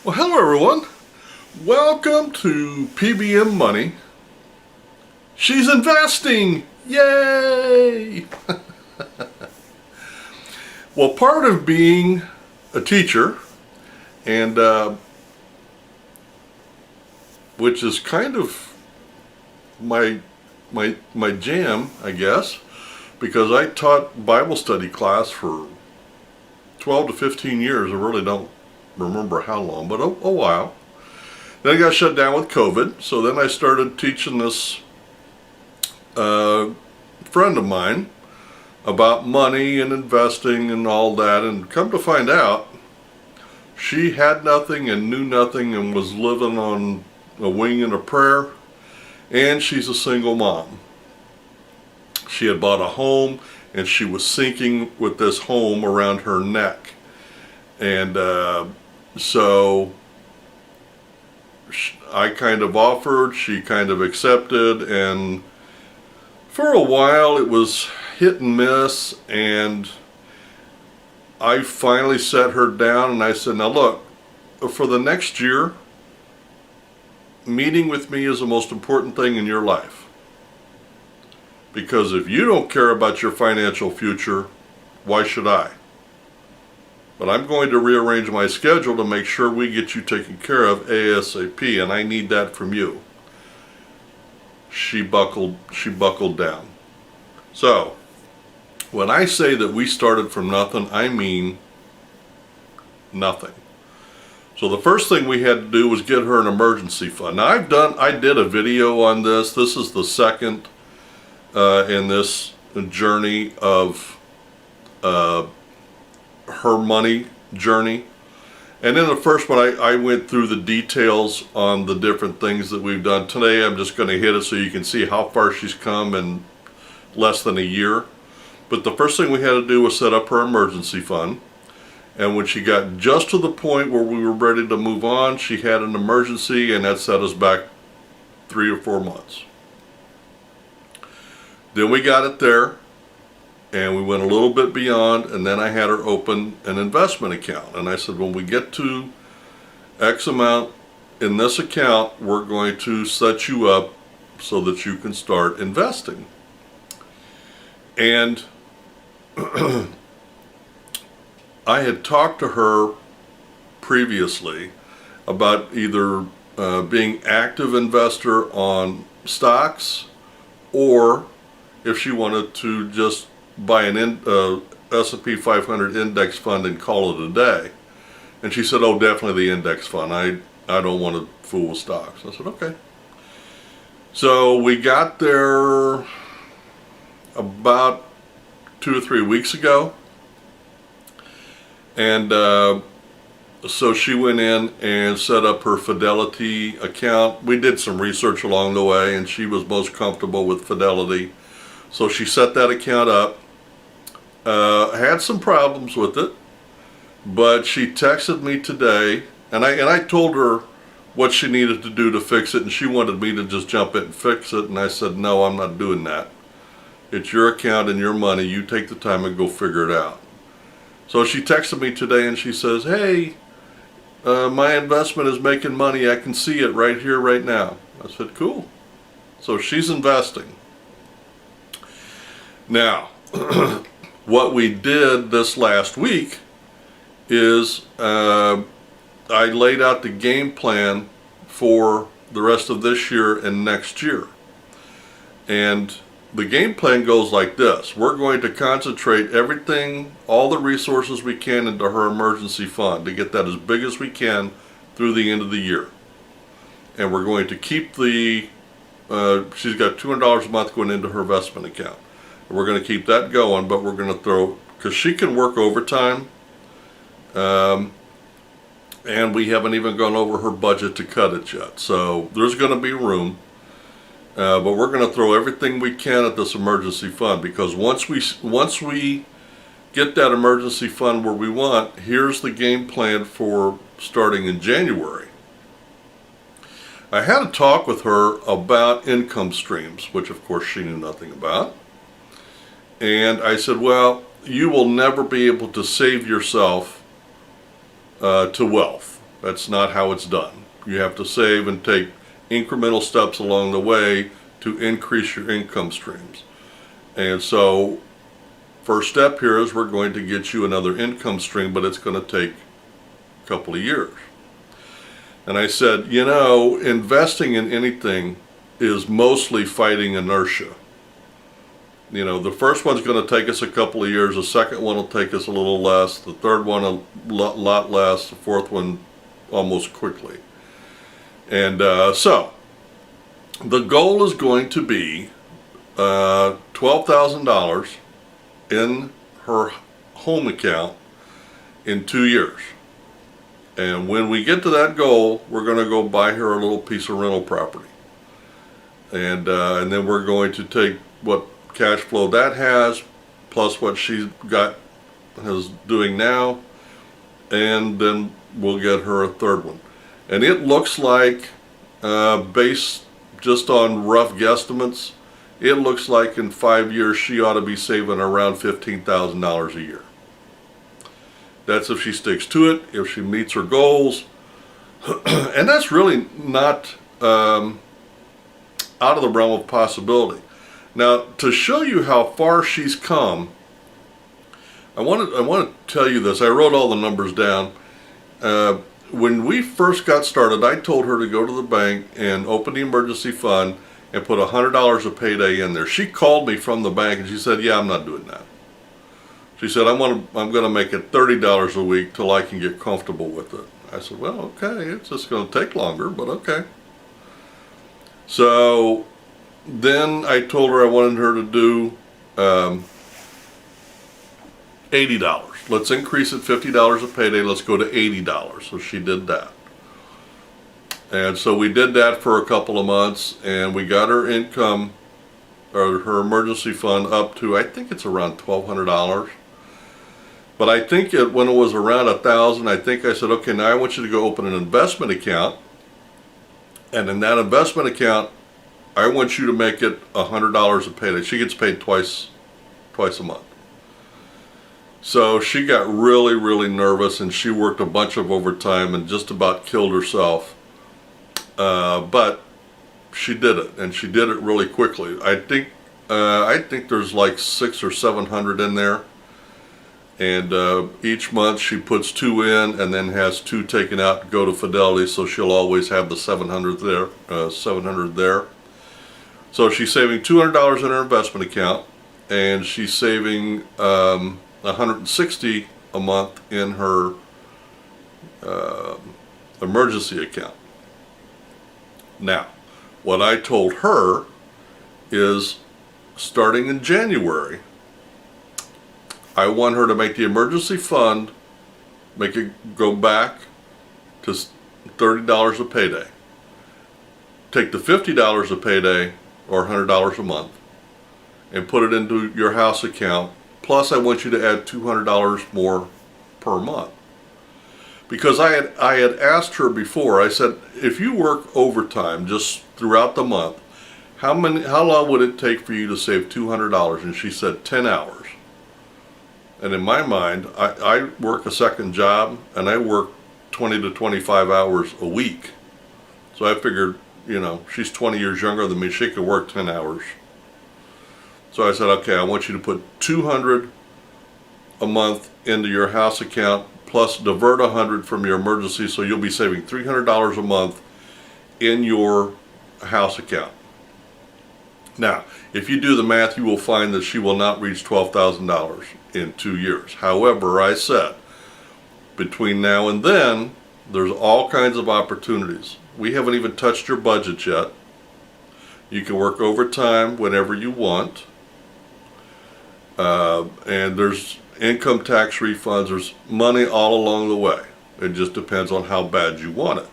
Well, hello everyone. Welcome to P.B.M. Money. She's investing! Yay! Well, part of being a teacher, and which is kind of my jam, I guess, because I taught Bible study class for 12 to 15 years. I really don't remember how long, but a while. Then I got shut down with COVID, so then I started teaching this friend of mine about money and investing and all that, and come to find out, she had nothing and knew nothing and was living on a wing and a prayer, and she's a single mom. She had bought a home and she was sinking with this home around her neck, and so I kind of offered, she kind of accepted, and for a while it was hit and miss, and I finally sat her down and I said, now look, for the next year, meeting with me is the most important thing in your life. Because if you don't care about your financial future, why should I? But I'm going to rearrange my schedule to make sure we get you taken care of ASAP, and I need that from you. She buckled down. So, when I say that we started from nothing, I mean nothing. So the first thing we had to do was get her an emergency fund. Now I did a video on this. This is the second in this journey of her money journey. And in the first one I went through the details on the different things that we've done. Today I'm just going to hit it so you can see how far she's come in less than a year. But the first thing we had to do was set up her emergency fund. And when she got just to the point where we were ready to move on, she had an emergency, and that set us back 3 or 4 months. Then we got it there, and we went a little bit beyond, and then I had her open an investment account. And I said, when we get to X amount in this account, we're going to set you up so that you can start investing. And I had talked to her previously about either being active investor on stocks, or if she wanted to just buy an S&P 500 index fund and call it a day. And she said, oh, definitely the index fund. I don't want to fool with stocks. I said, okay. So we got there about 2 or 3 weeks ago. And so she went in and set up her Fidelity account. We did some research along the way, and she was most comfortable with Fidelity. So she set that account up. Had some problems with it, but she texted me today, and I told her what she needed to do to fix it, and she wanted me to just jump in and fix it, and I said, no, I'm not doing that. It's your account and your money. You take the time and go figure it out. So she texted me today and she says, hey, my investment is making money. I can see it right here, right now. I said, cool. So she's investing. Now, what we did this last week is I laid out the game plan for the rest of this year and next year. And the game plan goes like this. We're going to concentrate everything, all the resources we can, into her emergency fund to get that as big as we can through the end of the year. And we're going to keep the, she's got $200 a month going into her investment account. And we're going to keep that going, but we're going to throw, because she can work overtime, and we haven't even gone over her budget to cut it yet. So there's going to be room. But we're going to throw everything we can at this emergency fund, because once we get that emergency fund where we want, here's the game plan for starting in January. I had a talk with her about income streams, which of course she knew nothing about. And I said, well, you will never be able to save yourself to wealth. That's not how it's done. You have to save and take incremental steps along the way to increase your income streams. And so, first step here is we're going to get you another income stream, but it's going to take a couple of years. And I said, you know, investing in anything is mostly fighting inertia. You know, the first one's going to take us a couple of years, the second one will take us a little less, the third one a lot less, the fourth one almost quickly. And so, the goal is going to be $12,000 in her home account in 2 years. And when we get to that goal, we're going to go buy her a little piece of rental property. And then we're going to take what cash flow that has, plus what she's got is doing now, and then we'll get her a third one. And it looks like, based just on rough guesstimates, it looks like in 5 years she ought to be saving around $15,000 a year. That's if she sticks to it, if she meets her goals. And that's really not out of the realm of possibility. Now, to show you how far she's come, I want to tell you this. I wrote all the numbers down. When we first got started, I told her to go to the bank and open the emergency fund and put $100 a payday in there. She called me from the bank and she said, yeah, I'm not doing that. She said, I'm going to make it $30 a week till I can get comfortable with it. I said, well, okay, it's just going to take longer, but okay. So then I told her I wanted her to do $80. Let's increase it $50 a payday. Let's go to $80. So she did that. And so we did that for a couple of months, and we got her income, or her emergency fund, up to, I think it's around $1,200. But I think when it was around $1,000, I think I said, okay, now I want you to go open an investment account. And in that investment account, I want you to make it $100 a payday. She gets paid twice a month. So she got really, really nervous, and she worked a bunch of overtime and just about killed herself. But she did it, and she did it really quickly. I think there's like 600 or 700 in there. And each month she puts 2 in and then has 2 taken out to go to Fidelity, so she'll always have the 700 there. So she's saving $200 in her investment account, and she's saving $160 a month in her emergency account. Now, what I told her is, starting in January, I want her to make the emergency fund, make it go back to $30 a payday. Take the $50 a payday, or $100 a month, and put it into your house account. Plus, I want you to add $200 more per month. Because I had asked her before, I said, if you work overtime just throughout the month, how long would it take for you to save $200? And she said 10 hours. And in my mind, I work a second job, and I work 20 to 25 hours a week. So I figured, you know, she's 20 years younger than me, she could work 10 hours. So I said, okay, I want you to put $200 a month into your house account, plus divert $100 from your emergency, so you'll be saving $300 a month in your house account. Now, if you do the math, you will find that she will not reach $12,000 in 2 years. However, I said, between now and then, there's all kinds of opportunities. We haven't even touched your budget yet. You can work overtime whenever you want. And there's income tax refunds. There's money all along the way. It just depends on how bad you want it.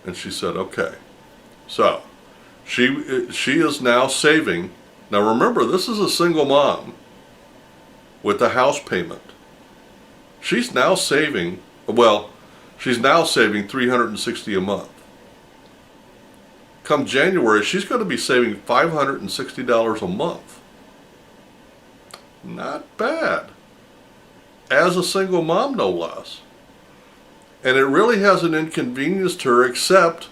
And she said, okay. So, she is now saving. Now remember, this is a single mom with a house payment. She's now saving, $360 a month. Come January, she's going to be saving $560 a month. Not bad. As a single mom, no less. And it really hasn't inconvenienced her except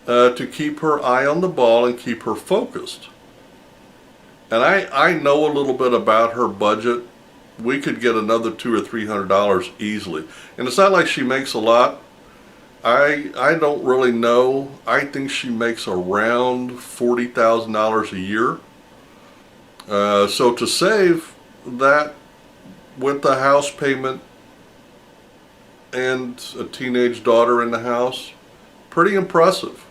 to keep her eye on the ball and keep her focused. And I know a little bit about her budget. We could get another $200 or $300 easily. And it's not like she makes a lot. I don't really know. I think she makes around $40,000 a year. So to save that with the house payment and a teenage daughter in the house, pretty impressive.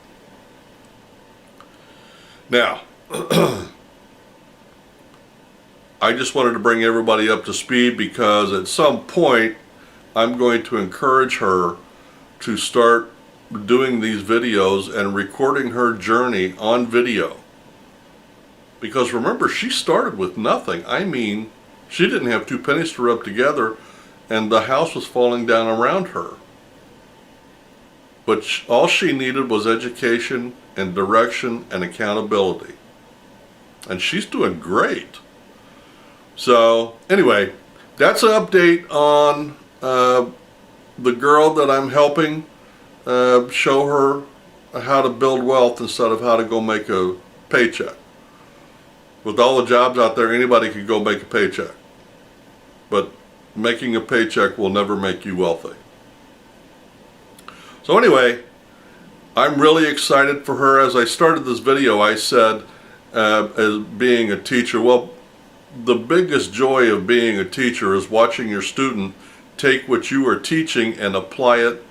Now, I just wanted to bring everybody up to speed because at some point I'm going to encourage her to start doing these videos and recording her journey on video. Because remember, she started with nothing. I mean, she didn't have 2 pennies to rub together and the house was falling down around her. But all she needed was education and direction and accountability. And she's doing great. So anyway, that's an update on the girl that I'm helping show her how to build wealth instead of how to go make a paycheck. With all the jobs out there, anybody can go make a paycheck. But making a paycheck will never make you wealthy. So anyway, I'm really excited for her. As I started this video, I said, as being a teacher, well, the biggest joy of being a teacher is watching your student take what you are teaching and apply it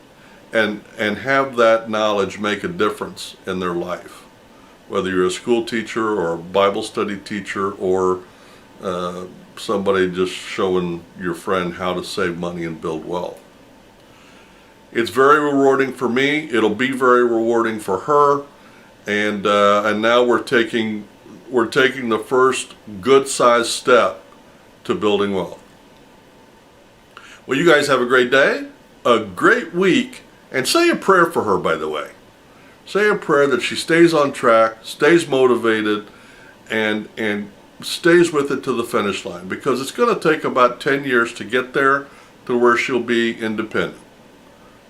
and have that knowledge make a difference in their life. Whether you're a school teacher or a Bible study teacher or somebody just showing your friend how to save money and build wealth. It's very rewarding for me. It'll be very rewarding for her. And now we're taking the first good-sized step to building wealth. Well, you guys have a great day, a great week, and say a prayer for her, by the way. Say a prayer that she stays on track, stays motivated, and stays with it to the finish line, because it's going to take about 10 years to get there to where she'll be independent.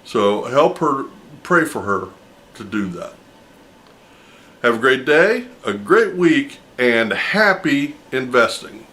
So help her, pray for her to do that. Have a great day, a great week, and happy investing.